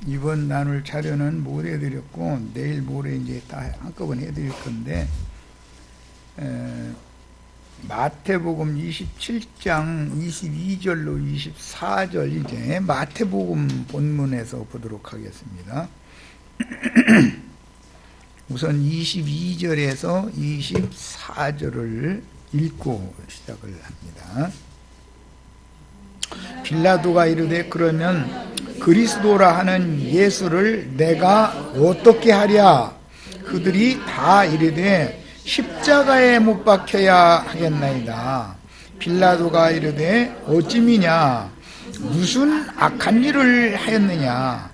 이번 나눌 자료는 못 해드렸고 내일 모레 이제 다 한꺼번에 해드릴 건데, 마태복음 27장 22절로 24절 이제 마태복음 본문에서 보도록 하겠습니다. 우선 22절에서 24절을 읽고 시작을 합니다. 빌라도가 이르되 그러면 그리스도라 하는 예수를 내가 어떻게 하랴? 그들이 다 이르되 십자가에 못 박혀야 하겠나이다. 빌라도가 이르되 어찌미냐? 무슨 악한 일을 하였느냐?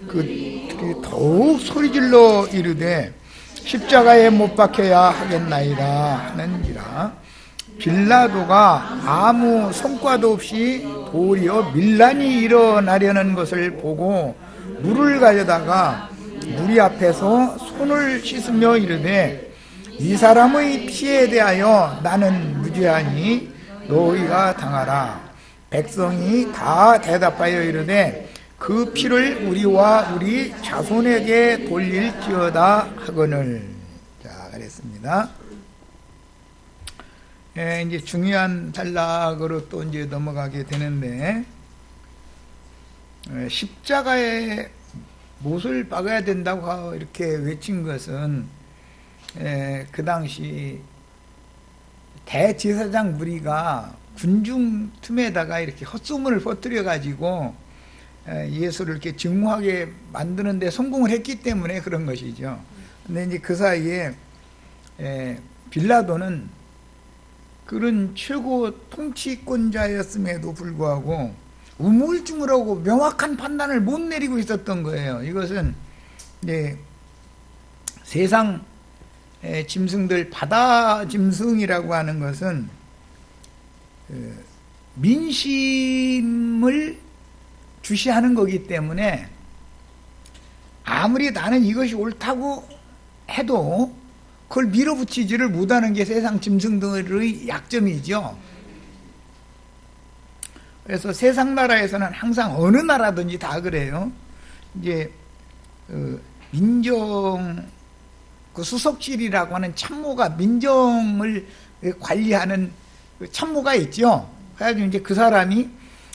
그들이 더욱 소리질러 이르되 십자가에 못 박혀야 하겠나이다 하는지라. 빌라도가 아무 성과도 없이 도리어 밀란이 일어나려는 것을 보고 물을 가져다가 무리 앞에서 손을 씻으며 이르되 이 사람의 피에 대하여 나는 무죄하니 너희가 당하라. 백성이 다 대답하여 이르되 그 피를 우리와 우리 자손에게 돌릴지어다 하거늘. 자, 그랬습니다. 이제 중요한 단락으로 또 이제 넘어가게 되는데, 십자가에 못을 박아야 된다고 이렇게 외친 것은 그 당시 대제사장 무리가 군중 틈에다가 이렇게 헛소문을 퍼뜨려 가지고 예수를 이렇게 증오하게 만드는데 성공을 했기 때문에 그런 것이죠. 근데 이제 그 사이에 빌라도는 그런 최고 통치권자였음에도 불구하고 우물쭈물하고 명확한 판단을 못 내리고 있었던 거예요. 이것은 이제 세상 짐승들, 바다 짐승이라고 하는 것은 민심을 주시하는 거기 때문에 아무리 나는 이것이 옳다고 해도 그걸 밀어붙이지를 못하는 게 세상 짐승들의 약점이죠. 그래서 세상 나라에서는 항상 어느 나라든지 다 그래요. 이제 민정 수석실이라고 하는 참모가 민정을 관리하는 참모가 있죠. 그래가지고 이제 그 사람이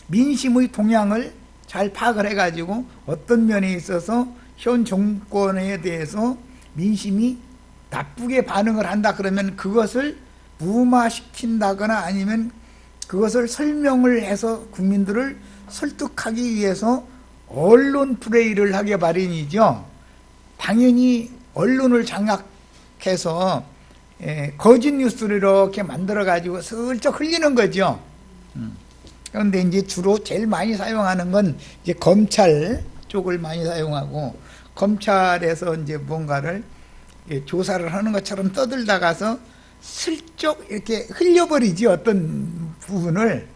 민심의 동향을 잘 파악을 해가지고 어떤 면에 있어서 현 정권에 대해서 민심이 나쁘게 반응을 한다 그러면 그것을 무마시킨다거나 아니면 그것을 설명을 해서 국민들을 설득하기 위해서 언론 플레이를 하게 마련이죠. 당연히 언론을 장악해서 거짓 뉴스를 이렇게 만들어 가지고 슬쩍 흘리는 거죠. 그런데 이제 주로 제일 많이 사용하는 건 이제 검찰 쪽을 많이 사용하고, 검찰에서 이제 뭔가를 조사를 하는 것처럼 떠들다가서 슬쩍 이렇게 흘려버리지, 어떤 부분을.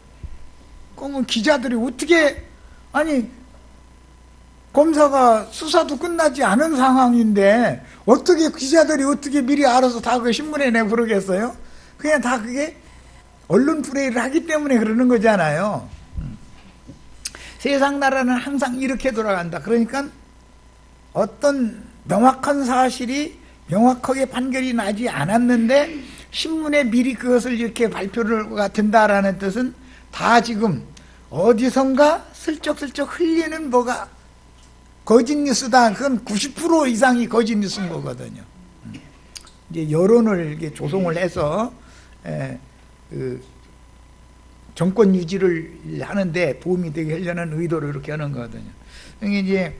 그러면 기자들이 어떻게, 아니 검사가 수사도 끝나지 않은 상황인데 어떻게 기자들이 어떻게 미리 알아서 다 그 신문에 내고 그러겠어요? 그냥 다 그게 언론 플레이를 하기 때문에 그러는 거잖아요. 세상 나라는 항상 이렇게 돌아간다. 그러니까 어떤 명확한 사실이 명확하게 판결이 나지 않았는데 신문에 미리 그것을 이렇게 발표가 된다라는 뜻은 다 지금 어디선가 슬쩍슬쩍 흘리는 뭐가 거짓 뉴스다. 그건 90% 이상이 거짓 뉴스인 거거든요. 이제 여론을 이렇게 조성을 해서 그 정권 유지를 하는데 도움이 되게 하려는 의도로 이렇게 하는 거거든요. 그러니까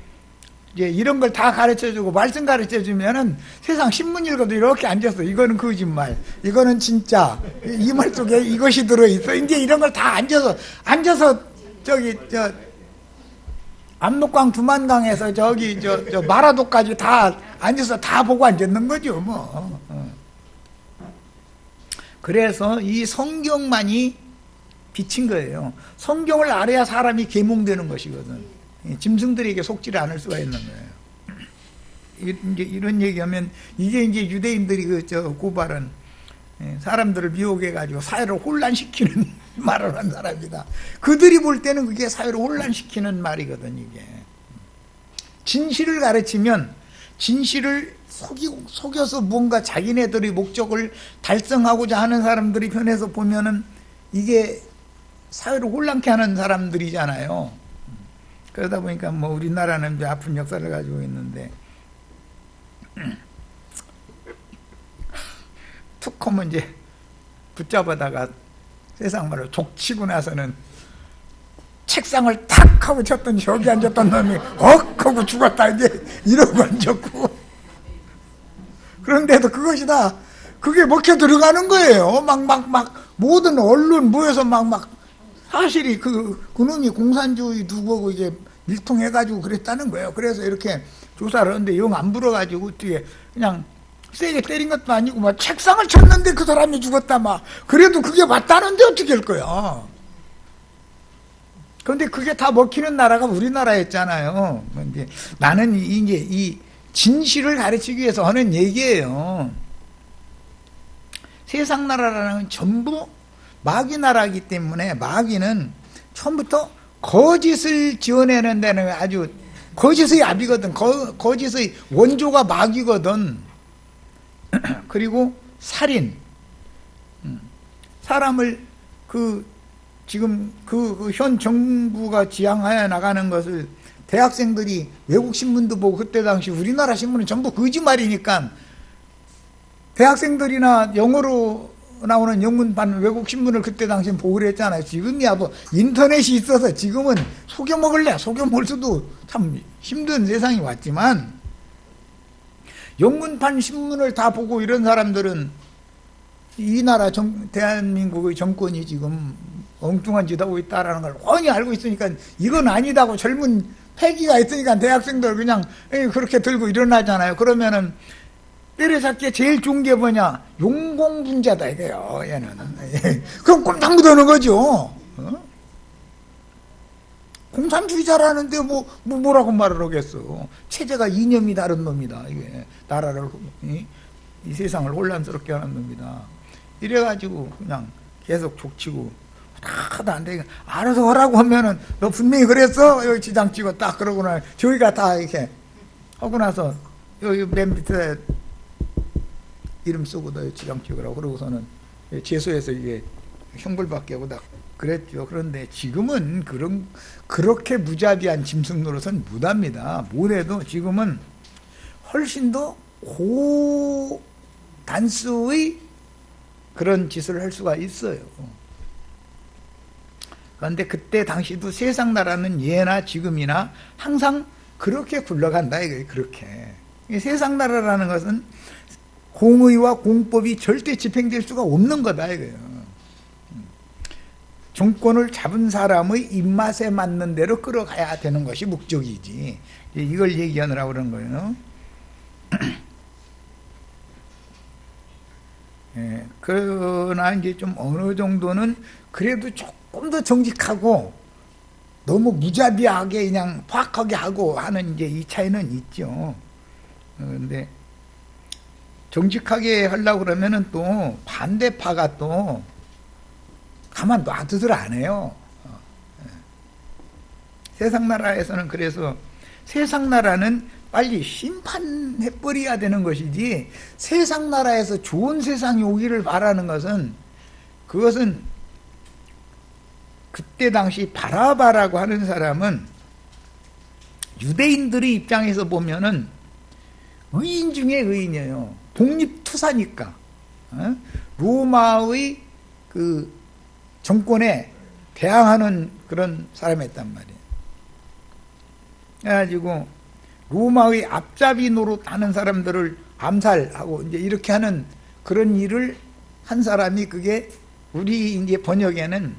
이제 이런 걸 다 가르쳐주고 말씀 가르쳐주면은 세상 신문 읽어도 이렇게 앉아서 이거는 거짓말, 이거는 진짜, 이 말 속에 이것이 들어있어. 이제 이런 걸 다 앉아서 저기 압록강 두만강에서 저기 저 마라도까지 다 앉아서 다 보고 앉았는 거죠, 뭐. 그래서 이 성경만이 비친 거예요. 성경을 알아야 사람이 계몽되는 것이거든. 짐승들에게 속지를 않을 수가 있는 거예요. 이제 이런 얘기하면 이게 이제 유대인들이 고발은 사람들을 미혹해가지고 사회를 혼란시키는 말을 한 사람이다. 그들이 볼 때는 그게 사회를 혼란시키는 말이거든, 이게. 진실을 가르치면 진실을 속여서 뭔가 자기네들의 목적을 달성하고자 하는 사람들이 편에서 보면은 이게 사회를 혼란케 하는 사람들이잖아요. 그러다 보니까 뭐 우리나라는 이제 아픈 역사를 가지고 있는데 툭 하면 이제 붙잡아다가 세상 말로 족치고 나서는 책상을 탁 하고 쳤더니 저기 앉았던 놈이 억 하고 죽었다 이제 이러고 앉았고 그런데도 그것이 다 그게 먹혀 들어가는 거예요. 막 모든 언론 모여서 막 사실이 그 놈이 공산주의 누구고 이게 밀통해가지고 그랬다는 거예요. 그래서 이렇게 조사를 하는데 영 안 불어가지고 어떻게 그냥 세게 때린 것도 아니고 막 책상을 쳤는데 그 사람이 죽었다 막 그래도 그게 맞다는데 어떻게 할 거야. 그런데 그게 다 먹히는 나라가 우리나라였잖아요. 이제 나는 이제 이 진실을 가르치기 위해서 하는 얘기예요. 세상 나라라는 건 전부 마귀 나라이기 때문에 마귀는 처음부터 거짓을 지어내는 데는 아주 거짓의 압이거든. 거짓의 원조가 마귀거든. 그리고 살인, 사람을 지금 현 정부가 지향하여 나가는 것을 대학생들이 외국 신문도 보고 그때 당시 우리나라 신문은 전부 거짓말이니까 대학생들이나 영어로 나오는 영문판 외국 신문을 그때 당시 보고 그랬잖아요. 지금이야 뭐 인터넷이 있어서 지금은 속여먹을래 속여먹을 수도 참 힘든 세상이 왔지만 영문판 신문을 다 보고 이런 사람들은 이 나라 대한민국의 정권이 지금 엉뚱한 짓 하고 있다라는 걸 훤히 알고 있으니까 이건 아니다고 젊은 패기가 있으니까 대학생들 그냥 그렇게 들고 일어나잖아요. 그러면은 때려잡기에 제일 좋은 게 뭐냐? 용공분자다 이거요. 얘는 그럼 꼼짝 못하는 거죠. 공산주의자라는데 뭐라고 말을 하겠어. 체제가 이념이 다른 놈이다. 이게 나라를 이 세상을 혼란스럽게 하는 놈이다. 이래가지고 그냥 계속 족치고 하다 안 되니까 알아서 하라고 하면은 너 분명히 그랬어. 여기 지장 찍어 딱 그러고나 저희가 다 이렇게 하고 나서 여기 맨 밑에 이름 쓰고 너 지장 찍으라고 그러고서는 재소에서 이게 형벌받게 하고 딱 그랬죠. 그런데 지금은 그렇게 무자비한 짐승 노릇은 못합니다. 못해도 지금은 훨씬 더 고단수의 그런 짓을 할 수가 있어요. 그런데 그때 당시도 세상 나라는 예나 지금이나 항상 그렇게 굴러간다 이거예요. 그렇게 세상 나라라는 것은 공의와 공법이 절대 집행될 수가 없는 거다 이거예요. 정권을 잡은 사람의 입맛에 맞는 대로 끌어가야 되는 것이 목적이지. 이걸 얘기하느라고 그런 거예요. 예, 그러나 이제 좀 어느 정도는 그래도 조금 더 정직하고 너무 무자비하게 그냥 파악하게 하고 하는 이제 이 차이는 있죠. 그런데 정직하게 하려고 그러면은 또 반대파가 또 가만 놔두들 안 해요. 세상 나라에서는 그래서 세상 나라는 빨리 심판해버려야 되는 것이지 세상 나라에서 좋은 세상이 오기를 바라는 것은 그것은 그때 당시 바라바라고 하는 사람은 유대인들의 입장에서 보면은 의인 중에 의인이에요. 독립투사니까 로마의 그 정권에 대항하는 그런 사람이었단 말이에요. 그래가지고 로마의 앞잡이 노릇하는 사람들을 암살하고 이제 이렇게 하는 그런 일을 한 사람이 그게 우리 이제 번역에는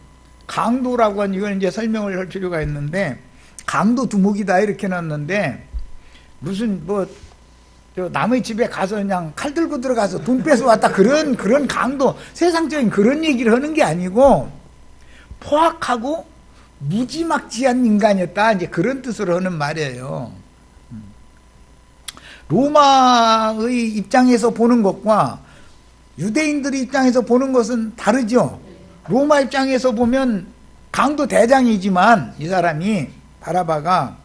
강도라고 한 이걸 이제 설명을 할 필요가 있는데 강도 두목이다 이렇게 놨는데 무슨 저 남의 집에 가서 그냥 칼 들고 들어가서 돈 뺏어 왔다 그런 강도 세상적인 그런 얘기를 하는 게 아니고 포악하고 무지막지한 인간이었다 이제 그런 뜻으로 하는 말이에요. 로마의 입장에서 보는 것과 유대인들의 입장에서 보는 것은 다르죠. 로마 입장에서 보면 강도 대장이지만 이 사람이 바라바가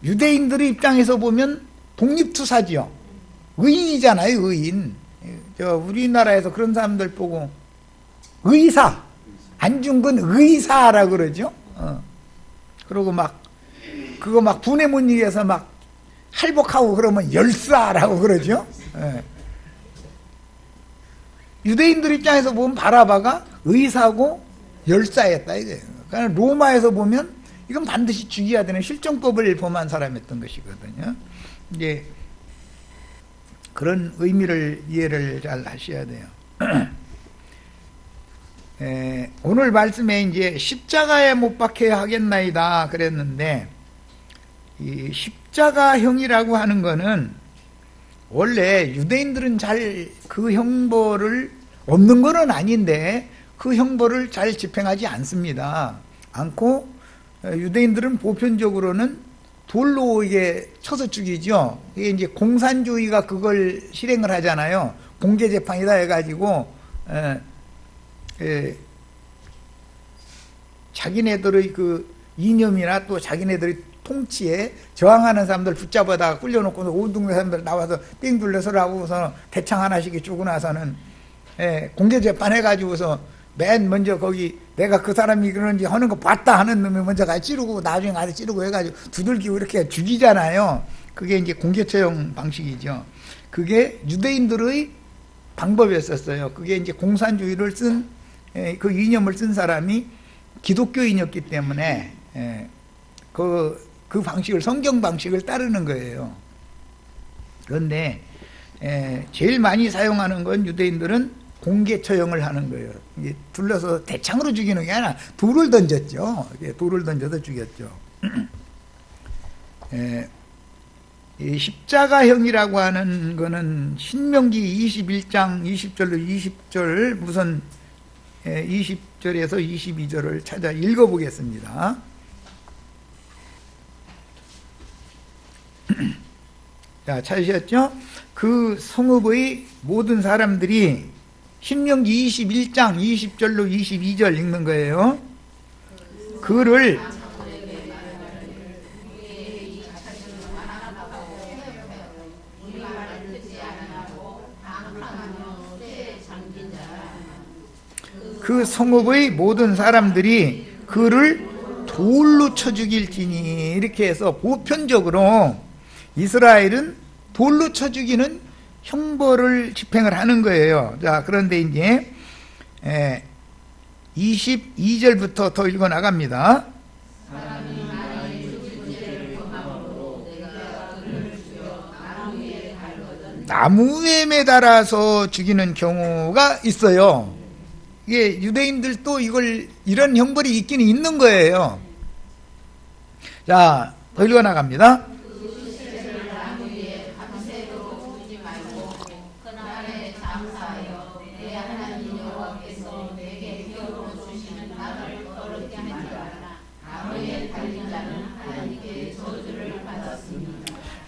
유대인들의 입장에서 보면 독립투사지요. 의인이잖아요, 의인. 우리나라에서 그런 사람들 보고 의사, 안중근 의사라고 그러죠. 그리고 그거 분해 못 이겨서 할복하고 그러면 열사라고 그러죠. 유대인들 입장에서 보면 바라바가 의사고 열사였다 이거예요. 그러니까 로마에서 보면 이건 반드시 죽여야 되는 실정법을 범한 사람이었던 것이거든요. 이제 그런 의미를 이해를 잘 하셔야 돼요. 오늘 말씀에 이제 십자가에 못 박혀야 하겠나이다 그랬는데, 이 십자가형이라고 하는 거는 원래 유대인들은 잘 그 형벌을 없는 거는 아닌데 그 형벌을 잘 집행하지 않고 유대인들은 보편적으로는 돌로 이게 쳐서 죽이죠. 이게 이제 공산주의가 그걸 실행을 하잖아요. 공개 재판이다 해가지고 자기네들의 그 이념이나 또 자기네들의 통치에 저항하는 사람들 붙잡아다가 끌려놓고서 온 동네 사람들 나와서 삥 둘러서를 하고서 대창 하나씩 주고 나서는 공개 재판 해가지고서 맨 먼저 거기 내가 그 사람이 그런지 하는 거 봤다 하는 놈이 먼저 가서 찌르고 나중에 가서 찌르고 해가지고 두들기고 이렇게 죽이잖아요. 그게 이제 공개 처형 방식이죠. 그게 유대인들의 방법이었었어요. 그게 이제 공산주의를 그 이념을 쓴 사람이 기독교인이었기 때문에 그 방식을, 성경 방식을 따르는 거예요. 그런데 제일 많이 사용하는 건 유대인들은 공개 처형을 하는 거예요. 이게 둘러서 대창으로 죽이는 게 아니라 돌을 던졌죠. 돌을 던져서 죽였죠. 이 십자가형이라고 하는 거는 신명기 21장 20절로 20절 우선 20절에서 22절을 찾아 읽어보겠습니다. 자, 찾으셨죠? 그 성읍의 모든 사람들이 신명기 21장 20절로 22절 읽는 거예요. 그를 그 성읍의 모든 사람들이 그를 돌로 쳐 죽일지니, 이렇게 해서 보편적으로 이스라엘은 돌로 쳐 죽이는 형벌을 집행을 하는 거예요. 자, 그런데 이제 22절부터 더 읽어 나갑니다. 나무에 매달아서 죽이는 경우가 있어요. 이게 유대인들도 이런 형벌이 있기는 있는 거예요. 자, 더 읽어 나갑니다.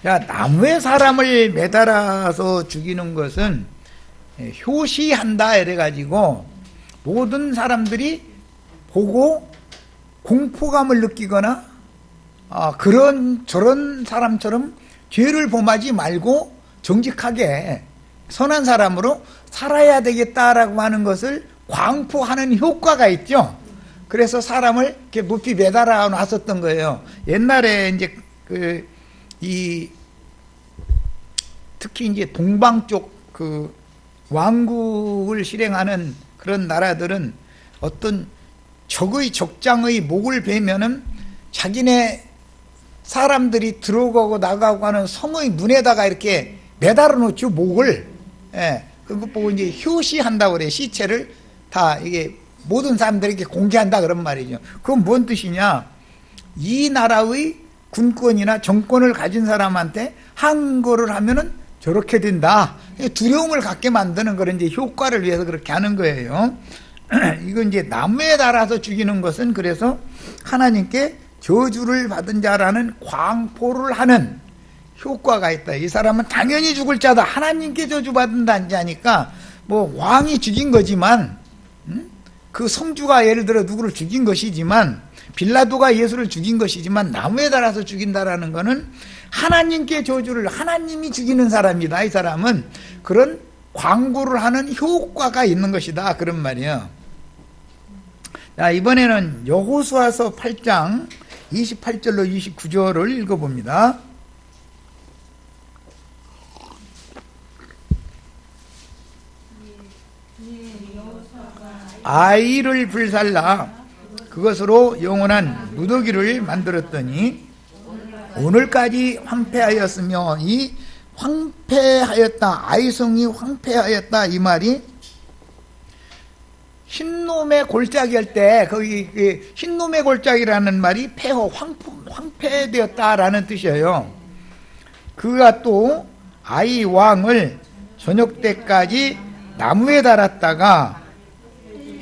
자, 나무에 사람을 매달아서 죽이는 것은 효시한다 이래가지고 모든 사람들이 보고 공포감을 느끼거나 저런 사람처럼 죄를 범하지 말고 정직하게 선한 사람으로 살아야 되겠다라고 하는 것을 광포하는 효과가 있죠. 그래서 사람을 이렇게 높이 매달아 놨었던 거예요. 옛날에 이제 특히 이제 동방 쪽 왕국을 실행하는 그런 나라들은 어떤 적장의 목을 베면은 자기네 사람들이 들어가고 나가고 하는 성의 문에다가 이렇게 매달아 놓죠, 목을. 그거 보고 이제 효시한다고 그래요. 시체를 다 이게 모든 사람들에게 공개한다 그런 말이죠. 그건 뭔 뜻이냐? 이 나라의 군권이나 정권을 가진 사람한테 한 거를 하면은 저렇게 된다. 두려움을 갖게 만드는 그런 이제 효과를 위해서 그렇게 하는 거예요. 이건 이제 나무에 달아서 죽이는 것은 그래서 하나님께 저주를 받은 자라는 광포를 하는 효과가 있다. 이 사람은 당연히 죽을 자다. 하나님께 저주받는다는 자니까 뭐 왕이 죽인 거지만 그 성주가 예를 들어 누구를 죽인 것이지만 빌라도가 예수를 죽인 것이지만 나무에 달아서 죽인다라는 것은 하나님께 저주를, 하나님이 죽이는 사람이다. 이 사람은 그런 광고를 하는 효과가 있는 것이다, 그런 말이에요. 자, 이번에는 여호수아서 8장 28절로 29절을 읽어봅니다. 아이를 불살라 그것으로 영원한 무더기를 만들었더니 오늘까지 황폐하였으며, 이 황폐하였다, 아이성이 황폐하였다, 이 말이 흰놈의 골짜기 할 때 거기 흰놈의 골짜기라는 말이 폐허, 황폐되었다라는 뜻이에요. 그가 또 아이 왕을 저녁 때까지 나무에 달았다가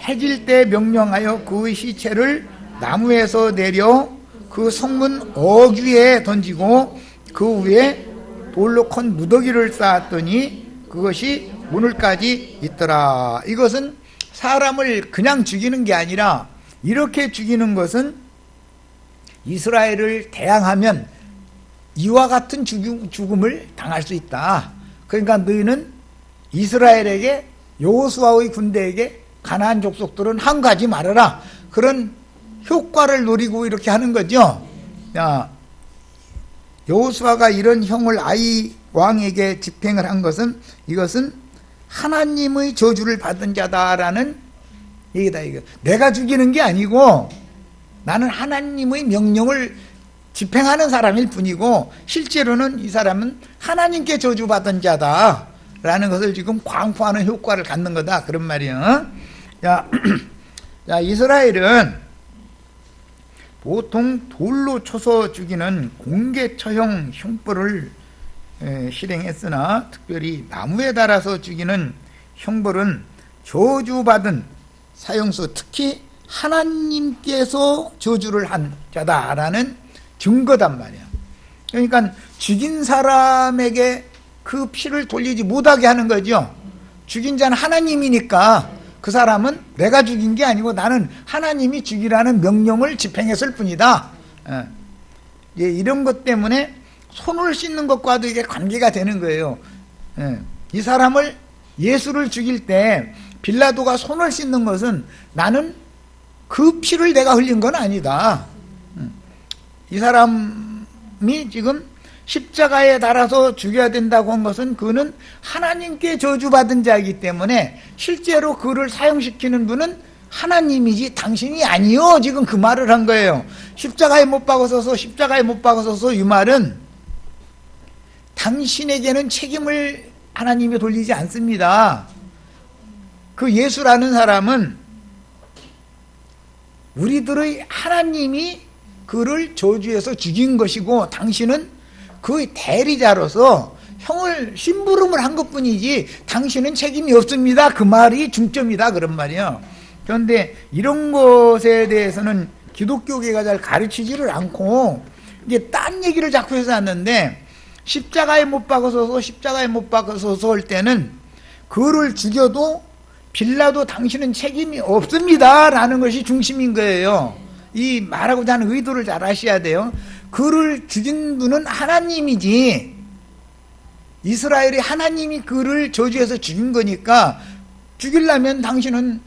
해질 때 명령하여 그의 시체를 나무에서 내려 그 성문 어귀에 던지고 그 위에 돌로 큰 무더기를 쌓았더니 그것이 오늘까지 있더라. 이것은 사람을 그냥 죽이는 게 아니라 이렇게 죽이는 것은 이스라엘을 대항하면 이와 같은 죽음을 당할 수 있다. 그러니까 너희는 이스라엘에게, 여호수아의 군대에게 가나안 족속들은 항거하지 말아라, 그런 효과를 노리고 이렇게 하는 거죠. 여호수아가 이런 형을 아이 왕에게 집행을 한 것은, 이것은 하나님의 저주를 받은 자다라는 얘기다. 이거 내가 죽이는 게 아니고 나는 하나님의 명령을 집행하는 사람일 뿐이고, 실제로는 이 사람은 하나님께 저주받은 자다라는 것을 지금 광포하는 효과를 갖는 거다, 그런 말이에요. 자, 이스라엘은 보통 돌로 쳐서 죽이는 공개처형 형벌을 실행했으나, 특별히 나무에 달아서 죽이는 형벌은 저주받은 사형수, 특히 하나님께서 저주를 한 자다라는 증거단 말이야. 그러니까 죽인 사람에게 그 피를 돌리지 못하게 하는 거죠. 죽인 자는 하나님이니까 그 사람은 내가 죽인 게 아니고 나는 하나님이 죽이라는 명령을 집행했을 뿐이다. 이런 것 때문에 손을 씻는 것과도 이게 관계가 되는 거예요. 이 사람을, 예수를 죽일 때 빌라도가 손을 씻는 것은 나는 그 피를 내가 흘린 건 아니다. 이 사람이 지금 십자가에 달아서 죽여야 된다고 한 것은 그는 하나님께 저주받은 자이기 때문에 실제로 그를 사형시키는 분은 하나님이지 당신이 아니요, 지금 그 말을 한 거예요. 십자가에 못 박아서서, 십자가에 못 박아서서, 이 말은 당신에게는 책임을 하나님이 돌리지 않습니다. 그 예수라는 사람은 우리들의 하나님이 그를 저주해서 죽인 것이고, 당신은 그 대리자로서 형을 심부름을 한 것뿐이지 당신은 책임이 없습니다, 그 말이 중점이다, 그런 말이에요. 그런데 이런 것에 대해서는 기독교계가 잘 가르치지를 않고 이제 딴 얘기를 자꾸 해서 하는데, 십자가에 못 박아서서, 십자가에 못 박아서서 할 때는 그를 죽여도 빌라도 당신은 책임이 없습니다 라는 것이 중심인 거예요. 이 말하고자 하는 의도를 잘 아셔야 돼요. 그를 죽인 분은 하나님이지, 이스라엘이 하나님이 그를 저주해서 죽인 거니까 죽이려면 당신은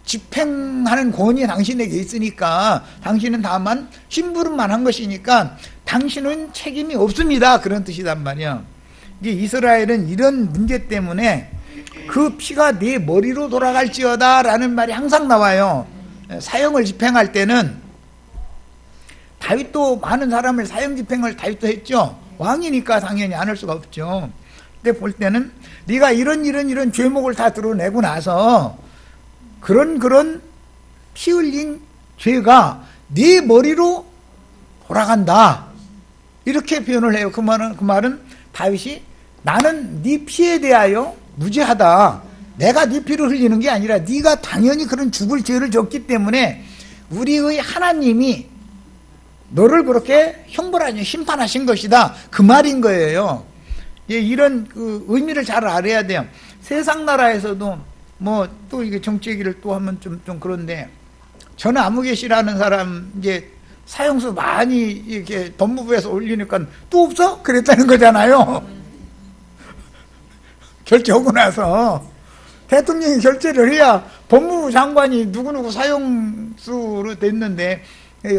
집행하는 권위 당신에게 있으니까 당신은 다만 심부름만 한 것이니까 당신은 책임이 없습니다, 그런 뜻이란 말이야. 이게 이스라엘은 이런 문제 때문에 그 피가 네 머리로 돌아갈지어다 라는 말이 항상 나와요. 사형을 집행할 때는 다윗도 많은 사람을 사형 집행을 다윗도 했죠. 왕이니까 당연히 안 할 수가 없죠. 근데 볼 때는 네가 이런 죄목을 다 드러내고 나서 그런 피 흘린 죄가 네 머리로 돌아간다, 이렇게 표현을 해요. 그 말은 다윗이 나는 네 피에 대하여 무죄하다, 내가 네 피를 흘리는 게 아니라 네가 당연히 그런 죽을 죄를 졌기 때문에 우리의 하나님이 너를 그렇게 형벌하니 심판하신 것이다, 그 말인 거예요. 이런 그 의미를 잘 알아야 돼요. 세상 나라에서도 뭐 또 이게 정치 얘기를 또 하면 좀 그런데, 전화무게시라는 사람 이제 사형수 많이 이렇게 법무부에서 올리니까 또 없어? 그랬다는 거잖아요. 결제하고 나서 대통령이 결제를 해야 법무부 장관이 누구누구 사형수로 됐는데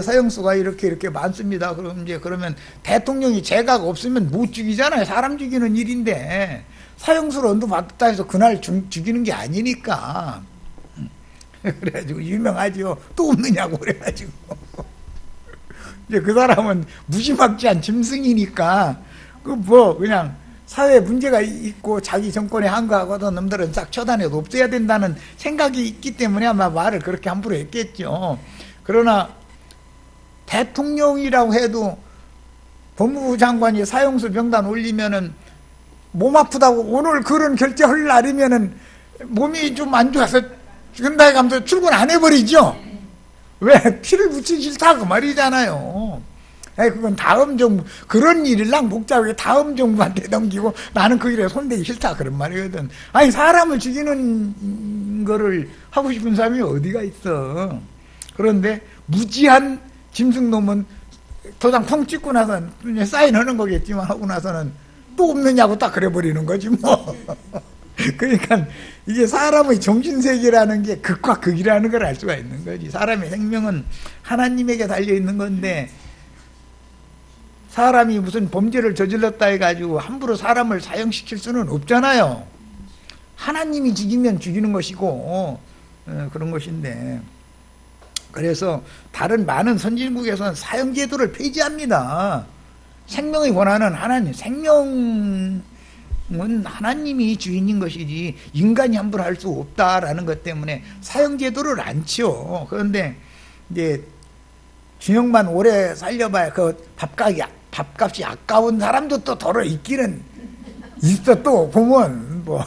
사형수가 이렇게 많습니다. 그럼 이제 그러면 대통령이 죄가 없으면 못 죽이잖아요. 사람 죽이는 일인데 사형수로 언도받았다 해서 그날 죽이는 게 아니니까. 그래가지고 유명하죠. 또 없느냐고 그래가지고 이제 그 사람은 무지막지한 짐승이니까 그냥 사회에 문제가 있고 자기 정권에 한거하고도 놈들은 싹 처단해도 없애야 된다는 생각이 있기 때문에 아마 말을 그렇게 함부로 했겠죠. 그러나 대통령이라고 해도 법무부 장관이 사형수 명단 올리면은 몸 아프다고 오늘 그런 결제할 날이면은 몸이 좀 안 좋아서 죽는다 해가면서 출근 안 해버리죠. 왜? 피를 묻히기 싫다 그 말이잖아요. 그건 다음 정부, 그런 일이랑 복잡하게 다음 정부한테 넘기고 나는 그 일에 손대기 싫다 그런 말이거든. 아니 사람을 죽이는 거를 하고 싶은 사람이 어디가 있어. 그런데 무지한 짐승놈은 도장 펑 찍고 나서 사인하는 거겠지만 하고 나서는 또 없느냐고 딱 그래버리는 거지 뭐. 그러니까 이게 사람의 정신세계라는 게 극과 극이라는 걸 알 수가 있는 거지. 사람의 생명은 하나님에게 달려있는 건데 사람이 무슨 범죄를 저질렀다 해가지고 함부로 사람을 사형시킬 수는 없잖아요. 하나님이 죽이면 죽이는 것이고 그런 것인데, 그래서 다른 많은 선진국에서는 사형제도를 폐지합니다. 생명의 권한은 하나님, 생명은 하나님이 주인인 것이지 인간이 함부로 할 수 없다라는 것 때문에 사형제도를 안 치워. 그런데 이제 준영만 오래 살려봐야 그 밥값이 아까운 사람도 또 더러 있기는 있어. 또 보면 뭐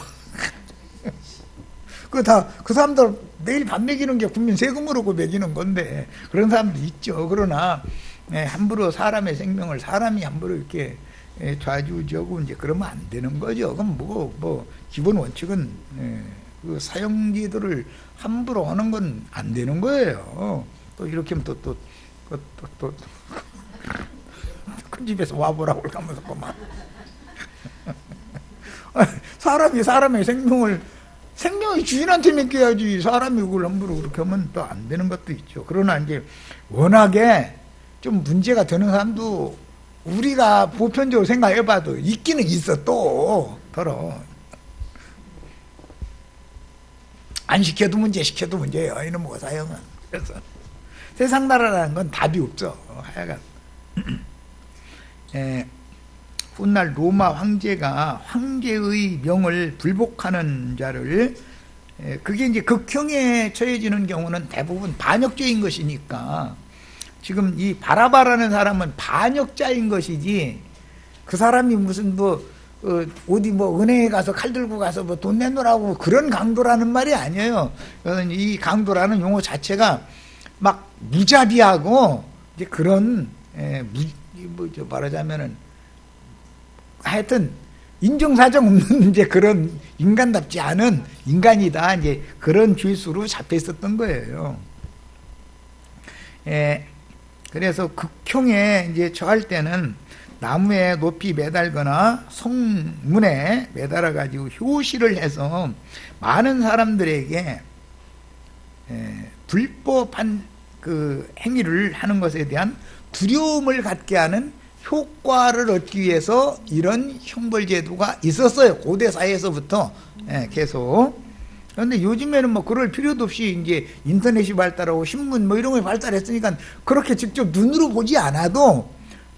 그 사람들 매일 밥 먹이는 게 국민 세금으로 먹이는 건데 그런 사람도 있죠. 그러나 함부로 사람의 생명을 사람이 함부로 이렇게 좌지우지하고 이제 그러면 안 되는 거죠. 그럼 뭐 기본 원칙은 그 사형제도를 함부로 하는 건 안 되는 거예요. 또 이렇게 하면 또 큰 집에서 와보라고 하면서 그만. 사람이 사람의 생명의 주인한테 맡겨야지. 사람이 그걸 함부로 그렇게 하면 또 안 되는 것도 있죠. 그러나 이제 워낙에 좀 문제가 되는 사람도 우리가 보편적으로 생각해봐도 있기는 있어. 또 더러 안 시켜도 문제, 시켜도 문제예요. 이놈의 사형은. 그래서 세상 나라라는 건 답이 없죠. 하여간 훗날 로마 황제가 황제의 명을 불복하는 자를 그게 이제 극형에 처해지는 경우는 대부분 반역죄인 것이니까 지금 이 바라바라는 사람은 반역자인 것이지 그 사람이 무슨 어디 은행에 가서 칼 들고 가서 돈 내놓으라고 그런 강도라는 말이 아니에요. 이 강도라는 용어 자체가 막 무자비하고 이제 그런 말하자면은 하여튼 인정사정 없는 이제 그런 인간답지 않은 인간이다. 이제 그런 죄수로 잡혀 있었던 거예요. 그래서 극형에 이제 처할 때는 나무에 높이 매달거나 성문에 매달아 가지고 효시를 해서 많은 사람들에게 불법한 그 행위를 하는 것에 대한 두려움을 갖게 하는 효과를 얻기 위해서 이런 형벌제도가 있었어요. 고대 사회에서부터 계속. 그런데 요즘에는 뭐 그럴 필요도 없이 이제 인터넷이 발달하고 신문 뭐 이런 게 발달했으니까 그렇게 직접 눈으로 보지 않아도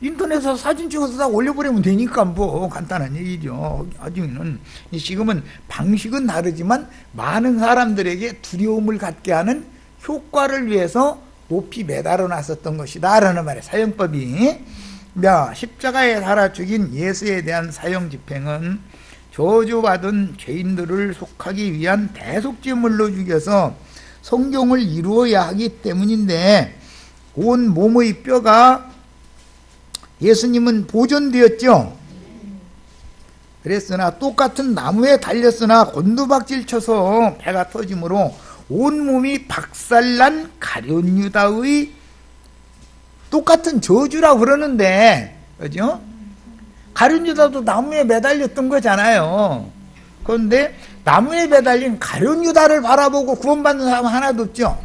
인터넷에서 사진 찍어서 다 올려버리면 되니까 뭐 간단한 얘기죠. 나중에는 지금은 방식은 다르지만 많은 사람들에게 두려움을 갖게 하는 효과를 위해서 높이 매달아 놨었던 것이다 라는 말이에요. 사형법이. 십자가에 달아 죽인 예수에 대한 사형 집행은 저주받은 죄인들을 속하기 위한 대속죄물로 죽여서 성경을 이루어야 하기 때문인데 온 몸의 뼈가 예수님은 보존되었죠. 그랬으나 똑같은 나무에 달렸으나 곤두박질 쳐서 배가 터지므로 온몸이 박살난 가룟 유다의 똑같은 저주라고 그러는데, 그죠? 가룟 유다도 나무에 매달렸던 거잖아요. 그런데 나무에 매달린 가룟 유다를 바라보고 구원받는 사람 하나도 없죠.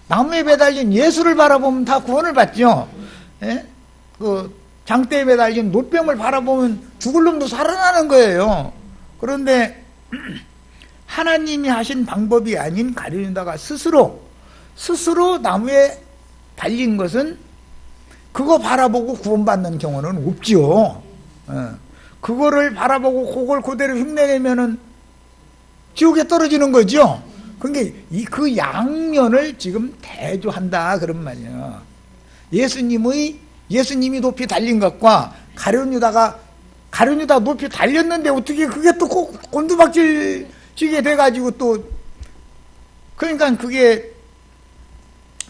나무에 매달린 예수를 바라보면 다 구원을 받죠. 예? 그 장대에 매달린 노병을 바라보면 죽을 놈도 살아나는 거예요. 그런데 하나님이 하신 방법이 아닌 가룟 유다가 스스로 나무에 달린 것은 그거 바라보고 구원받는 경우는 없지요. 그거를 바라보고 그걸 그대로 흉내내면은 지옥에 떨어지는 거죠. 그러니까 그 양면을 지금 대조한다 그런 말이에요. 예수님이 높이 달린 것과 가룟 유다 높이 달렸는데 어떻게 그게 또 곤두박질 지게 돼가지고 또, 그러니까 그게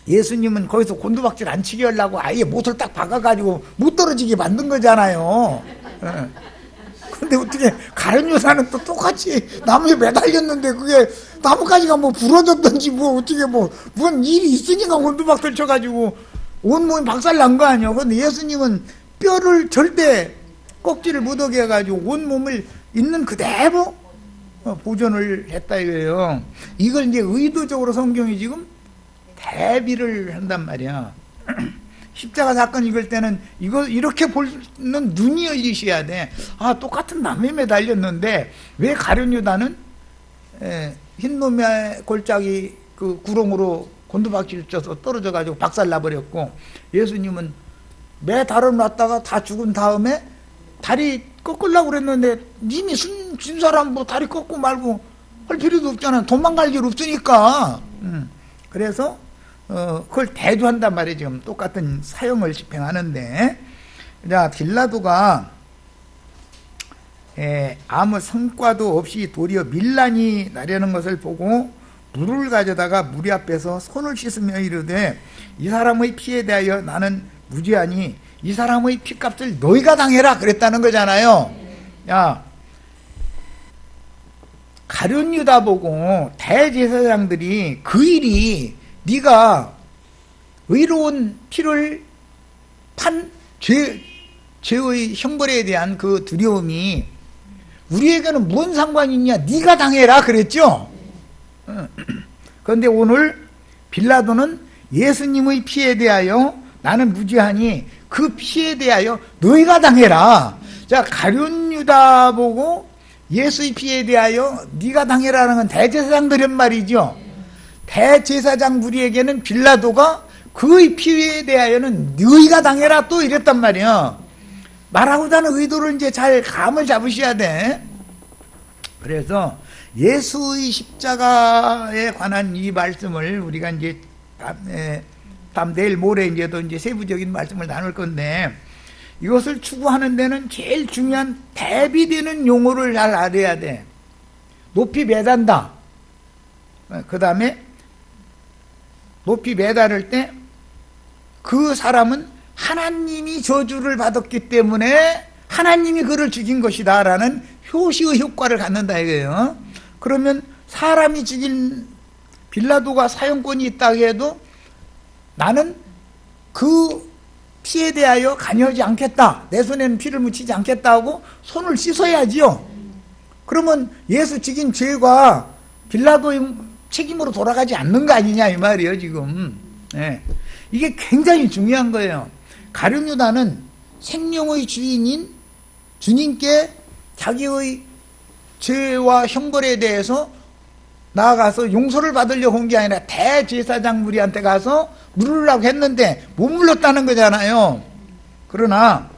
예수님은 거기서 곤두박질 안 치게 하려고 아예 못을 딱 박아가지고 못 떨어지게 만든 거잖아요. 근데 어떻게 가룟 유다는 또 똑같이 나무에 매달렸는데 그게 나뭇가지가 뭐 부러졌든지 뭐 어떻게 무슨 일이 있으니까 곤두박질 쳐가지고 온몸이 박살난 거 아니에요. 근데 예수님은 뼈를 절대 껍질을 못 오게 해가지고 온몸을 있는 그대로 보존을 했다 이거예요. 이걸 이제 의도적으로 성경이 지금 대비를 한단 말이야. 십자가 사건 읽을 때는 이거 이렇게 보는 눈이 열리셔야 돼. 아, 똑같은 나무에 매달렸는데 왜 가룟 유다는 흰놈의 골짜기 그 구렁으로 곤두박질 쳐서 떨어져 가지고 박살나 버렸고, 예수님은 매 다름 놨다가 다 죽은 다음에 다리 꺾으려고 그랬는데 이미 진 사람 뭐 다리 꺾고 말고 할 필요도 없잖아. 도망갈 길 없으니까. 그래서 그걸 대조한단 말이에요. 지금 똑같은 사형을 집행하는데, 자, 빌라도가 아무 성과도 없이 도리어 밀란이 나려는 것을 보고 물을 가져다가 무리 앞에서 손을 씻으며 이르되, 이 사람의 피에 대하여 나는 무죄하니 이 사람의 피값을 너희가 당해라 그랬다는 거잖아요. 야, 가룟 유다 보고 대제사장들이 그 일이 네가 의로운 피를 판 죄의 형벌에 대한 그 두려움이 우리에게는 뭔 상관이 있냐, 네가 당해라 그랬죠. 그런데 오늘 빌라도는 예수님의 피에 대하여 나는 무죄하니 그 피에 대하여 너희가 당해라. 자, 가룟 유다 보고 예수의 피에 대하여 네가 당해라는 건 대제사장들은 말이죠. 대제사장 무리에게는 빌라도가 그의 피에 대하여는 너희가 당해라 또 이랬단 말이야. 말하고자 하는 의도를 이제 잘 감을 잡으셔야 돼. 그래서 예수의 십자가에 관한 이 말씀을 우리가 이제 내일 모레 이제 세부적인 말씀을 나눌 건데, 이것을 추구하는 데는 제일 중요한 대비되는 용어를 잘 알아야 돼. 높이 매단다. 그 다음에 높이 매달을 때 그 사람은 하나님이 저주를 받았기 때문에 하나님이 그를 죽인 것이다 라는 효시의 효과를 갖는다 이거예요. 그러면 사람이 죽인 빌라도가 사형권이 있다고 해도 나는 그 피에 대하여 관여하지 않겠다, 내 손에는 피를 묻히지 않겠다 하고 손을 씻어야지요. 그러면 예수 죽인 죄가 빌라도의 책임으로 돌아가지 않는 거 아니냐 이 말이에요 지금. 이게 굉장히 중요한 거예요. 가룟 유다는 생명의 주인인 주님께 자기의 죄와 형벌에 대해서 나아가서 용서를 받으려고 온 게 아니라 대제사장 무리한테 가서 물으려고 했는데 못 물렀다는 거잖아요. 그러나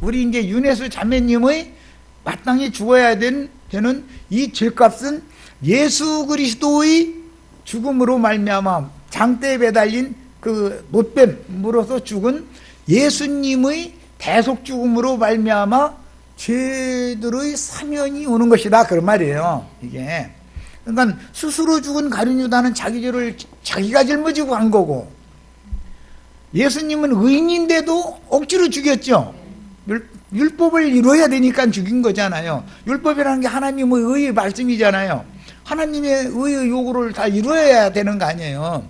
우리 이제 윤혜수 자매님의 마땅히 죽어야 되는 이 죄값은 예수 그리스도의 죽음으로 말미암아 장대에 매달린 그 못뱀으로서 죽은 예수님의 대속 죽음으로 말미암아 죄들의 사면이 오는 것이다 그런 말이에요. 이게 그러니까 스스로 죽은 가룟 유다는 자기 죄를 자기가 짊어지고 간 거고, 예수님은 의인인데도 억지로 죽였죠. 율법을 이루어야 되니까 죽인 거잖아요. 율법이라는 게 하나님의 의의 말씀이잖아요. 하나님의 의의 요구를 다 이루어야 되는 거 아니에요.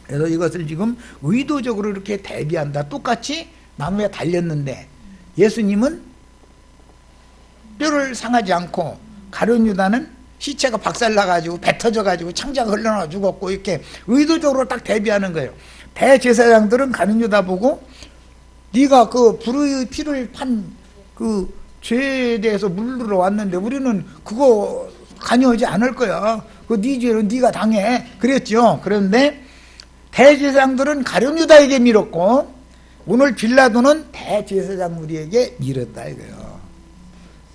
그래서 이것을 지금 의도적으로 이렇게 대비한다. 똑같이 나무에 달렸는데 예수님은 뼈를 상하지 않고 가룟 유다는 시체가 박살나가지고 배 터져가지고 창자가 흘러나 죽었고 이렇게 의도적으로 딱 대비하는 거예요. 대제사장들은 가룟 유다 보고 네가 그 불의 피를 판 그 죄에 대해서 물르러 왔는데 우리는 그거 관여하지 않을 거야. 그 네 죄는 네가 당해. 그랬죠. 그런데 대제사장들은 가룟 유다에게 밀었고 오늘 빌라도는 대제사장 무리에게 밀었다 이거예요.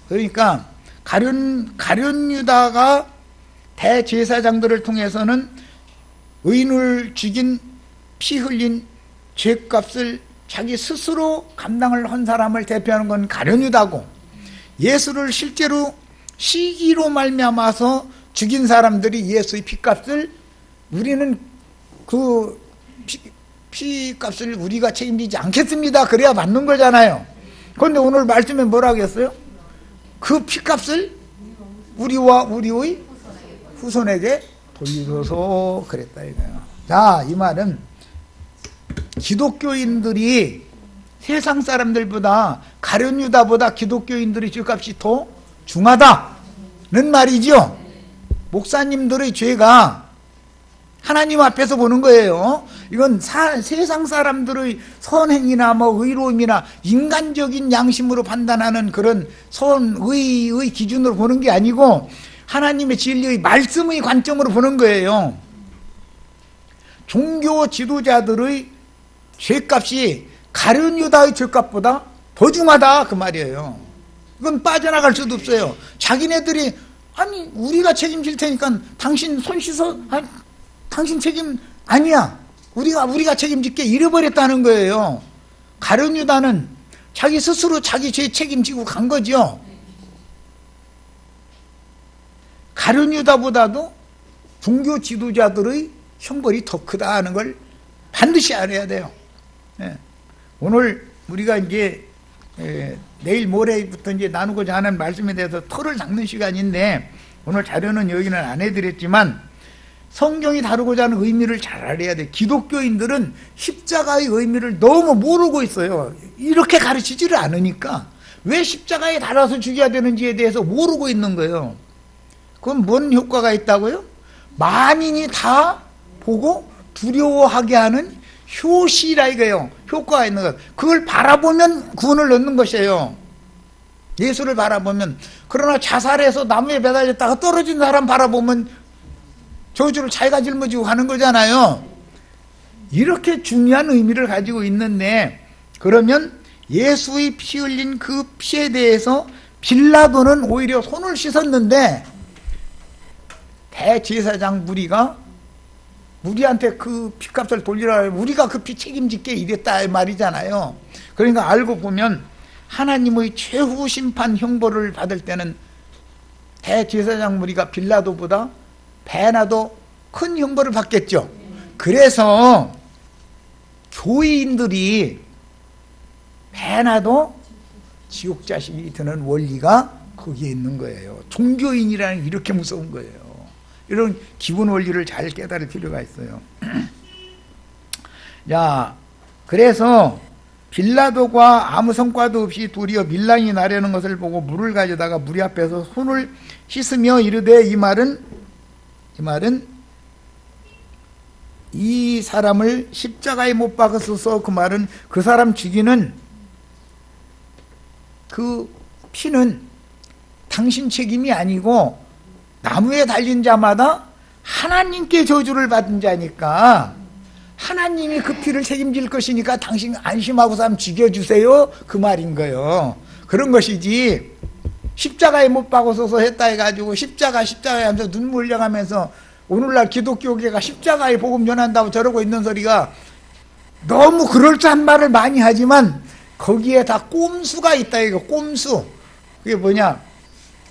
그러니까 가룟 유다가 대제사장들을 통해서는 의인을 죽인 피 흘린 죄값을 자기 스스로 감당을 한 사람을 대표하는 건 가룟 유다고, 예수를 실제로 시기로 말미암아서 죽인 사람들이 예수의 피값을 우리는 그 피값을 우리가 책임지지 않겠습니다. 그래야 맞는 거잖아요. 그런데 오늘 말씀에 뭐라고 했어요? 그 피값을 우리와 우리의 후손에게 돌리소서 그랬다 이거예요. 자, 이 말은 기독교인들이 세상 사람들보다 가룟 유다보다 기독교인들의 죄값이 더 중하다는 말이죠. 목사님들의 죄가 하나님 앞에서 보는 거예요. 이건 세상 사람들의 선행이나 뭐 의로움이나 인간적인 양심으로 판단하는 그런 선의의 기준으로 보는 게 아니고 하나님의 진리의 말씀의 관점으로 보는 거예요. 종교 지도자들의 죄값이 가룟 유다의 죄값보다 더 중하다 그 말이에요. 이건 빠져나갈 수도 없어요. 자기네들이 아니 우리가 책임질 테니까 당신 손 씻어, 아니, 당신 책임 아니야. 우리가 책임질게 잃어버렸다는 거예요. 가룟 유다는 자기 스스로 자기 죄 책임지고 간 거죠. 가룟 유다보다도 종교 지도자들의 형벌이 더 크다 하는 걸 반드시 알아야 돼요. 예. 오늘 우리가 이제 내일 모레부터 이제 나누고자 하는 말씀에 대해서 털을 닦는 시간인데 오늘 자료는 여기는 안 해드렸지만 성경이 다루고자 하는 의미를 잘 알아야 돼. 기독교인들은 십자가의 의미를 너무 모르고 있어요. 이렇게 가르치지를 않으니까 왜 십자가에 달아서 죽여야 되는지에 대해서 모르고 있는 거예요. 그럼 뭔 효과가 있다고요? 만인이 다 보고 두려워하게 하는 효시라 이거예요. 효과가 있는 것. 그걸 바라보면 구원을 얻는 것이에요. 예수를 바라보면. 그러나 자살해서 나무에 매달렸다가 떨어진 사람 바라보면 저주를 자기가 짊어지고 가는 거잖아요. 이렇게 중요한 의미를 가지고 있는데 그러면 예수의 피 흘린 그 피에 대해서 빌라도는 오히려 손을 씻었는데 대제사장 무리가 우리한테 그 피값을 돌리라, 우리가 그 피 책임질게 이랬다 말이잖아요. 그러니까 알고 보면 하나님의 최후 심판 형벌을 받을 때는 대제사장 무리가 빌라도보다 배나 더 큰 형벌을 받겠죠. 그래서 교인들이 배나 더 지옥 자식이 되는 원리가 거기에 있는 거예요. 종교인이라는 게 이렇게 무서운 거예요. 이런 기본 원리를 잘 깨달을 필요가 있어요. 자, 그래서 빌라도가 아무 성과도 없이 도리어 밀랑이 나려는 것을 보고 물을 가져다가 무리 앞에서 손을 씻으며 이르되 이 말은 이 사람을 십자가에 못 박으소서. 그 말은 그 사람 죽이는 그 피는 당신 책임이 아니고 나무에 달린 자마다 하나님께 저주를 받은 자니까 하나님이 그 피를 책임질 것이니까 당신 안심하고 사람 죽여주세요 그 말인 거예요. 그런 것이지 십자가에 못 박아서서 했다 해가지고 십자가에 하면서 눈물 흘려가면서 오늘날 기독교계가 십자가에 복음 전한다고 저러고 있는 소리가 너무 그럴듯한 말을 많이 하지만 거기에 다 꼼수가 있다 이거. 꼼수. 그게 뭐냐,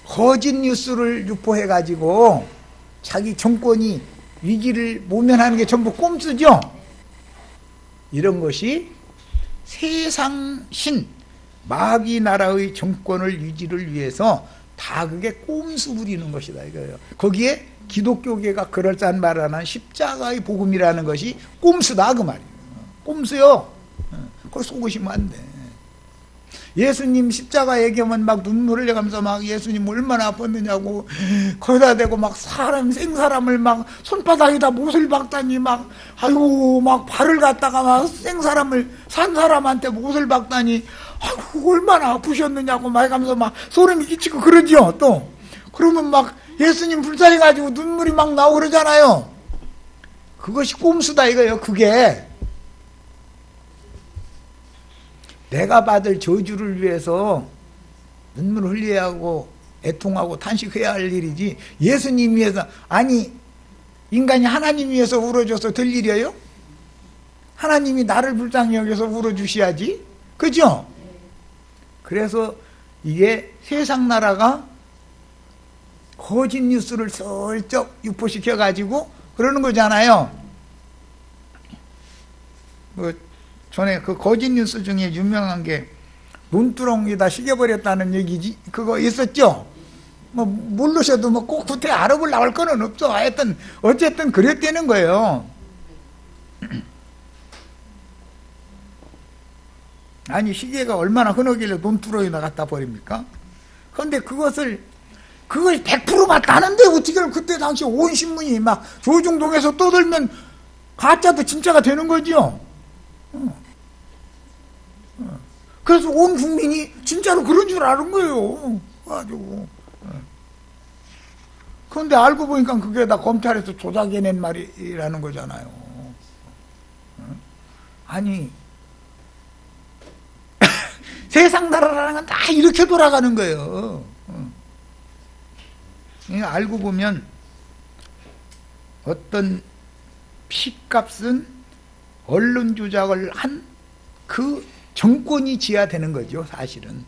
거짓 뉴스를 유포해가지고 자기 정권이 위기를 모면하는 게 전부 꼼수죠. 이런 것이 세상신 마귀 나라의 정권을 유지를 위해서 다 그게 꼼수 부리는 것이다 이거예요. 거기에 기독교계가 그럴싸한 말하는 십자가의 복음이라는 것이 꼼수다 그 말이에요. 꼼수요. 그걸 속으시면 안 돼. 예수님 십자가 얘기하면 막 눈물 흘려가면서 막 예수님 얼마나 아팠느냐고 거기다 대고 막 생사람을 막 손바닥에다 못을 박다니 막 아이고 막 발을 갖다가 막 생사람을 산 사람한테 못을 박다니 아이고 얼마나 아프셨느냐고 막 하면서 막 소름이 끼치고 그러죠. 또 그러면 막 예수님 불쌍해가지고 눈물이 막 나오고 그러잖아요. 그것이 꼼수다 이거예요. 그게 내가 받을 저주를 위해서 눈물을 흘려야 하고 애통하고 탄식해야 할 일이지 예수님 위해서, 아니 인간이 하나님 위해서 울어줘서 될 일이에요? 하나님이 나를 불쌍히 여겨서 울어주셔야지. 그죠? 그래서 이게 세상 나라가 거짓 뉴스를 슬쩍 유포시켜가지고 그러는 거잖아요. 전에 그 거짓 뉴스 중에 유명한 게 논두렁에다 시겨버렸다는 얘기지, 그거 있었죠? 뭐 모르셔도 뭐 꼭 구태 알아볼 나올 거는 없어. 하여튼 어쨌든 그랬다는 거예요. 아니 시계가 얼마나 흔하길래 논두렁에다 갖다 버립니까? 그런데 그걸 100% 맞다는데 어떻게 그때 당시 온 신문이 막 조중동에서 떠들면 가짜도 진짜가 되는 거죠. 그래서 온 국민이 진짜로 그런 줄 아는 거예요. 가지고. 그런데 알고 보니까 그게 다 검찰에서 조작해낸 말이라는 거잖아요. 아니 세상 나라라는 건 다 이렇게 돌아가는 거예요. 알고 보면 어떤 피값은 언론 조작을 한 그 정권이 지어야 되는 거죠, 사실은.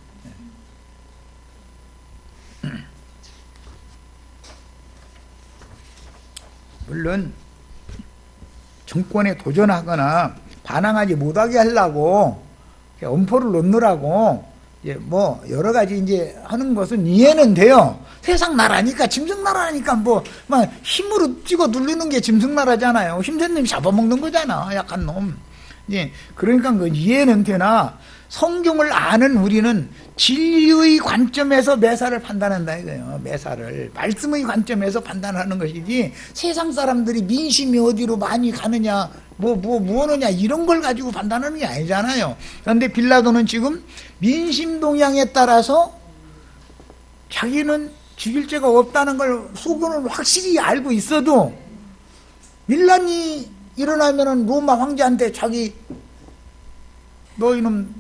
물론 정권에 도전하거나 반항하지 못하게 하려고 엄포를 놓느라고 뭐 여러 가지 이제 하는 것은 이해는 돼요. 세상 나라니까, 짐승 나라니까 뭐 막 힘으로 찍어 누르는 게 짐승 나라잖아요. 힘든 놈이 잡아먹는 거잖아, 약한 놈. 예, 그러니까 그 이해는 되나 성경을 아는 우리는 진리의 관점에서 매사를 판단한다 이거예요. 매사를 말씀의 관점에서 판단하는 것이지 세상 사람들이 민심이 어디로 많이 가느냐 뭐하느냐 이런 걸 가지고 판단하는 게 아니잖아요. 그런데 빌라도는 지금 민심 동향에 따라서 자기는 죽일 죄가 없다는 걸 속으로는 확실히 알고 있어도 밀란이 일어나면은 로마 황제한테 자기 너 이놈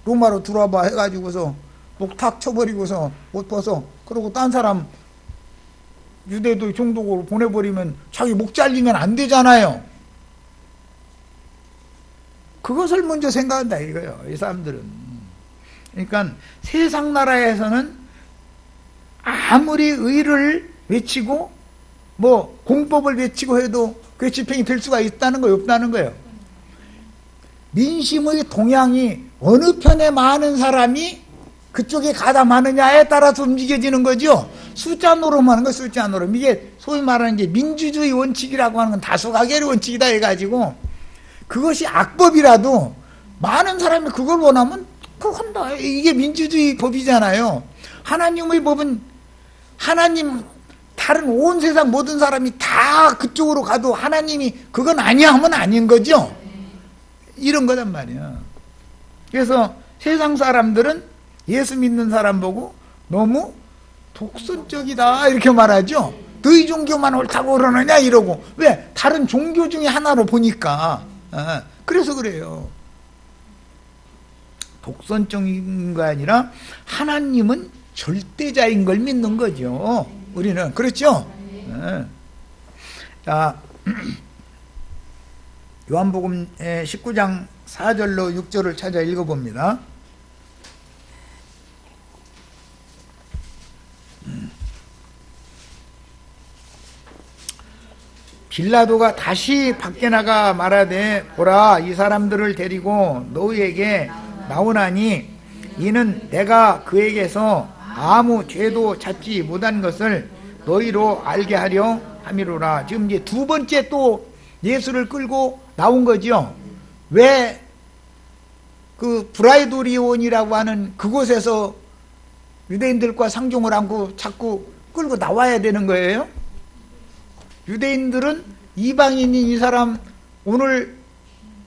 로마로 들어와봐 해가지고서 목탁 쳐버리고서 옷 벗어 그러고 딴 사람 유대도 종독으로 보내버리면 자기 목 잘리면 안 되잖아요. 그것을 먼저 생각한다 이거예요, 이 사람들은. 그러니까 세상 나라에서는 아무리 의를 외치고 뭐 공법을 외치고 해도 그게 집행이 될 수가 있다는 거예요, 없다는 거예요. 민심의 동향이 어느 편에 많은 사람이 그쪽에 가담하느냐에 따라서 움직여지는 거죠. 숫자 노름하는 거, 숫자 노름. 이게 소위 말하는 게 민주주의 원칙이라고 하는 건 다수가결의 원칙이다 해가지고 그것이 악법이라도 많은 사람이 그걸 원하면 그거 한다. 이게 민주주의 법이잖아요. 하나님의 법은 하나님 다른 온 세상 모든 사람이 다 그쪽으로 가도 하나님이 그건 아니야 하면 아닌 거죠. 이런 거란 말이야. 그래서 세상 사람들은 예수 믿는 사람 보고 너무 독선적이다 이렇게 말하죠. 너희 종교만 옳다고 그러느냐 이러고. 왜? 다른 종교 중에 하나로 보니까. 그래서 그래요. 독선적인 거 아니라 하나님은 절대자인 걸 믿는 거죠. 우리는. 그렇죠? 자, 요한복음 19장 4절로 6절을 찾아 읽어봅니다. 빌라도가 다시 밖에 나가 말하되 보라, 이 사람들을 데리고 너희에게 나오나니 이는 내가 그에게서 아무 죄도 찾지 못한 것을 너희로 알게 하려 함이로라. 지금 이제 두 번째 또 예수를 끌고 나온 거죠. 왜 그 브라이도리온이라고 하는 그곳에서 유대인들과 상종을 하고 자꾸 끌고 나와야 되는 거예요? 유대인들은 이방인인 이 사람 오늘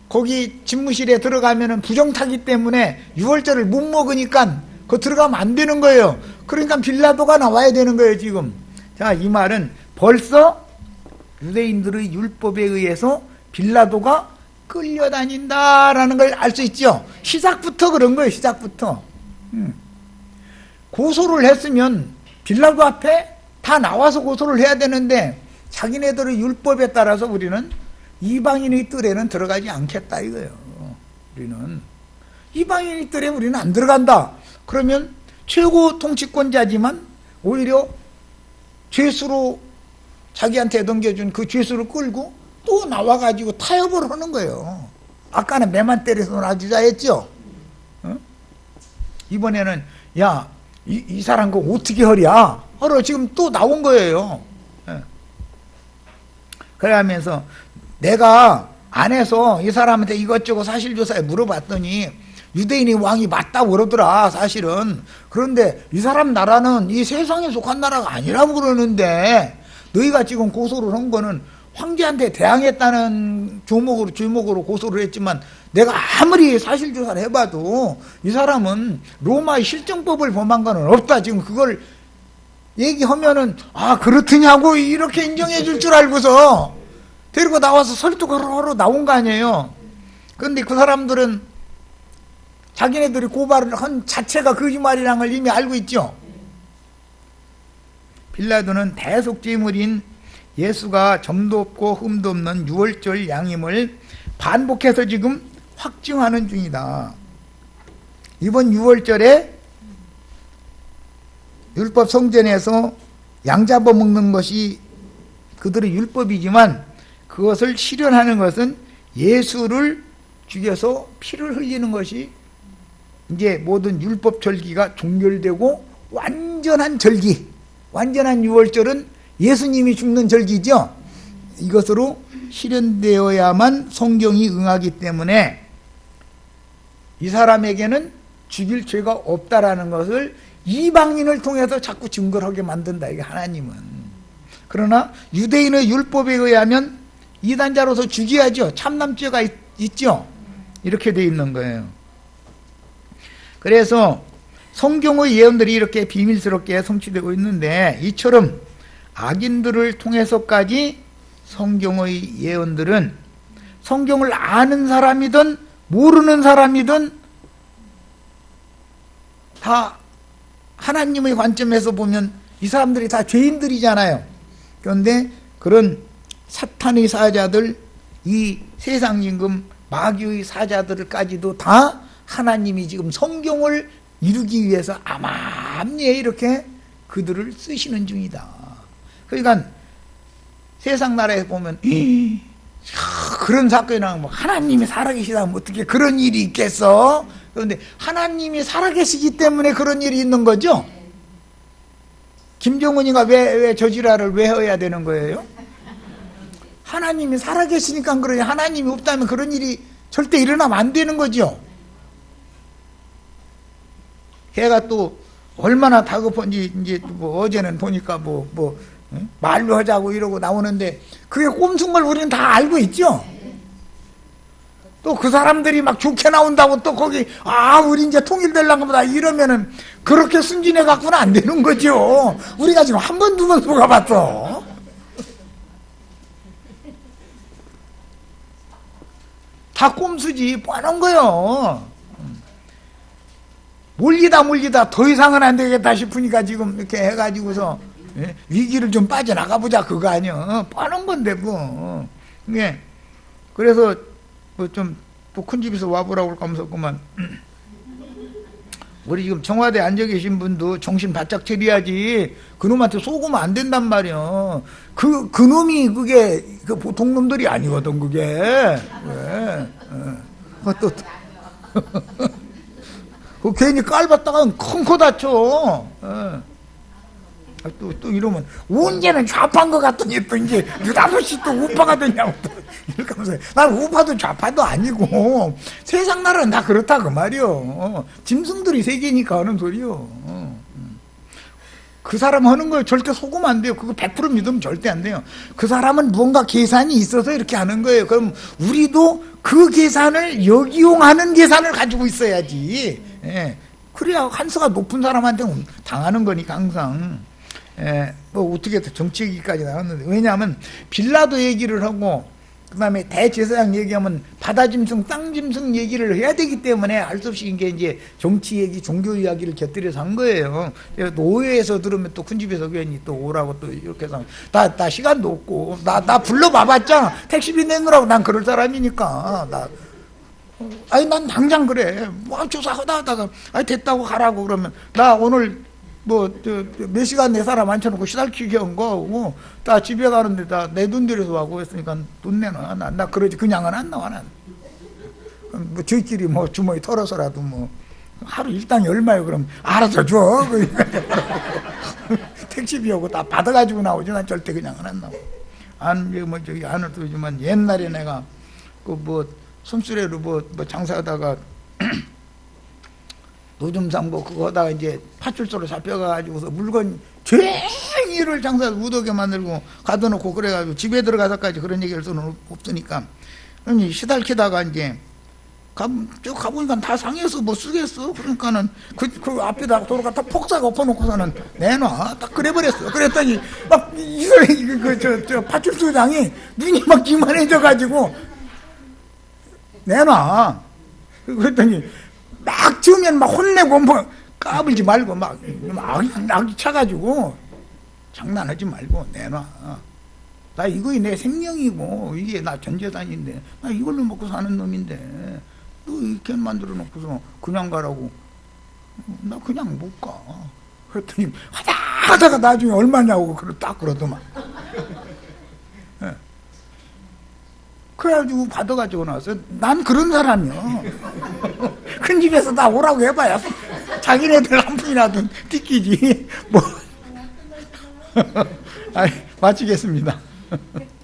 거기 집무실에 들어가면은 부정타기 때문에 유월절을 못 먹으니까 그 들어가면 안 되는 거예요. 그러니까 빌라도가 나와야 되는 거예요, 지금. 자, 이 말은 벌써 유대인들의 율법에 의해서 빌라도가 끌려다닌다라는 걸 알 수 있죠. 시작부터 그런 거예요, 시작부터. 고소를 했으면 빌라도 앞에 다 나와서 고소를 해야 되는데 자기네들의 율법에 따라서 우리는 이방인의 뜰에는 들어가지 않겠다 이거예요. 우리는 이방인의 뜰에 우리는 안 들어간다. 그러면 최고 통치권자지만 오히려 죄수로 자기한테 넘겨준 그 죄수를 끌고 또 나와가지고 타협을 하는 거예요. 아까는 매만 때려서 놔주자 했죠. 이번에는 야, 이 사람 거 어떻게 하랴? 하러 지금 또 나온 거예요. 그래 하면서 내가 안에서 이 사람한테 이것저것 사실조사에 물어봤더니 유대인이 왕이 맞다고 그러더라, 사실은. 그런데 이 사람 나라는 이 세상에 속한 나라가 아니라고 그러는데 너희가 지금 고소를 한 거는 황제한테 대항했다는 조목으로 고소를 했지만 내가 아무리 사실조사를 해봐도 이 사람은 로마의 실정법을 범한 거는 없다. 지금 그걸 얘기하면은 아 그렇더냐고 이렇게 인정해 줄 줄 알고서 데리고 나와서 설득을 하러 나온 거 아니에요. 그런데 그 사람들은 자기네들이 고발을 한 자체가 거짓말이라는 걸 이미 알고 있죠. 빌라도는 대속죄물인 예수가 점도 없고 흠도 없는 유월절 양임을 반복해서 지금 확증하는 중이다. 이번 유월절에 율법 성전에서 양 잡아먹는 것이 그들의 율법이지만 그것을 실현하는 것은 예수를 죽여서 피를 흘리는 것이 이제 모든 율법 절기가 종결되고 완전한 절기, 완전한 유월절은 예수님이 죽는 절기죠. 이것으로 실현되어야만 성경이 응하기 때문에 이 사람에게는 죽일 죄가 없다라는 것을 이방인을 통해서 자꾸 증거를 하게 만든다, 이게 하나님은. 그러나 유대인의 율법에 의하면 이단자로서 죽여야죠. 참남죄가 있죠. 이렇게 돼 있는 거예요. 그래서 성경의 예언들이 이렇게 비밀스럽게 성취되고 있는데 이처럼 악인들을 통해서까지 성경의 예언들은 성경을 아는 사람이든 모르는 사람이든 다 하나님의 관점에서 보면 이 사람들이 다 죄인들이잖아요. 그런데 그런 사탄의 사자들, 이 세상 임금 마귀의 사자들까지도 다 하나님이 지금 성경을 이루기 위해서 암암리에 이렇게 그들을 쓰시는 중이다. 그러니까 세상 나라에 보면 그런 사건이 나면 하나님이 살아계시다면 어떻게 그런 일이 있겠어? 그런데 하나님이 살아계시기 때문에 그런 일이 있는 거죠. 김정은이가 왜 저지랄을 왜 해야 되는 거예요? 하나님이 살아계시니까 그러지, 하나님이 없다면 그런 일이 절대 일어나면 안 되는 거죠. 걔가 또 얼마나 다급한지 이제 뭐 어제는 보니까 말로 하자고 이러고 나오는데 그게 꼼수인 걸 우리는 다 알고 있죠. 또 그 사람들이 막 좋게 나온다고 또 거기 우리 이제 통일되려고 보다 이러면은 그렇게 순진해 갖고는 안 되는 거죠. 우리가 지금 한 번 두 번 속아봤어. 다 꼼수지 뻔한 거요. 몰리다 더 이상은 안 되겠다 싶으니까 지금 이렇게 해가지고서 위기를 좀 빠져나가보자 그거 아니야. 뻔한 건데 뭐. 그래서 좀 또 큰 집에서 와보라고 할까 하면서 그만 우리 지금 청와대 앉아 계신 분도 정신 바짝 차려야지. 그놈한테 속으면 안 된단 말이야. 그놈이 그게 보통 놈들이 아니거든 그게. 또 그 괜히 깔봤다가 큰 코 다쳐. 또 이러면 언제는 좌파인 것 같더니 또 이제 느닷없이 또 우파가 되냐고 또 이렇게 하면서 난 우파도 좌파도 아니고 세상 나라는 다 그렇다 그 말이요. 짐승들이 세계니까 하는 소리요. 그 사람 하는 거 절대 속으면 안 돼요. 그거 100% 믿으면 절대 안 돼요. 그 사람은 무언가 계산이 있어서 이렇게 하는 거예요. 그럼 우리도 그 계산을 역이용하는 계산을 가지고 있어야지. 예. 그래야 한수가 높은 사람한테는 당하는 거니까 항상. 뭐 어떻게 정치 얘기까지 나왔는데, 왜냐하면 빌라도 얘기를 하고 그 다음에 대제사장 얘기하면 바다짐승, 땅짐승 얘기를 해야 되기 때문에 알 수 없이 이제 정치 얘기, 종교 이야기를 곁들여서 한 거예요. 노예에서 들으면 또 큰 집에서 괜히 또 오라고 또 이렇게 해서 나 시간도 없고 나 불러봐봤자 택시비 내느라고 난 그럴 사람이니까 난 당장 그래. 뭐 조사하다 하다가 됐다고 가라고 그러면 나 오늘 몇 시간 내 사람 앉혀놓고 시달키게 한 거고, 나 집에 가는데 다 내 돈 들여서 하고 했으니까 돈 내놔. 나 그러지. 그냥은 안 나와, 난. 뭐, 저희끼리 주머니 털어서라도 하루 일당이 얼마요? 그럼, 알아서 줘. 그러니까. 택시비 오고 다 받아가지고 나오지. 난 절대 그냥은 안 나와. 저기 안을 두지만 옛날에 내가, 손수레로 장사하다가, 노점상보 그거 하다가 이제 파출소로 잡혀가지고서 물건 종일을 장사해서 무더게 만들고 가둬놓고 그래가지고 집에 들어가서까지 그런 얘기할 수는 없으니까 시달키다가 이제 쭉 가보니까 다 상해서 뭐 쓰겠어. 그러니까는 그 앞에다 도로 갖다 폭삭 엎어놓고서는 내놔. 딱 그래버렸어. 그랬더니 막 저 파출소장이 눈이 막 이만해져가지고 내놔. 그랬더니 막 주면 막 혼내고 까불지 말고 막 악이 차가지고 장난하지 말고 내놔. 나 이거 내 생명이고 이게 나 전재산인데 나 이걸로 먹고 사는 놈인데 너 이렇게 만들어 놓고서 그냥 가라고. 나 그냥 못 가. 그랬더니 하다가 나중에 얼마냐고 딱 그러더만. 그래가지고 받아가지고 나왔어. 난 그런 사람이요. 큰 집에서 다 오라고 해봐야 자기네들 한 푼이라도 띠끼지. 마치겠습니다.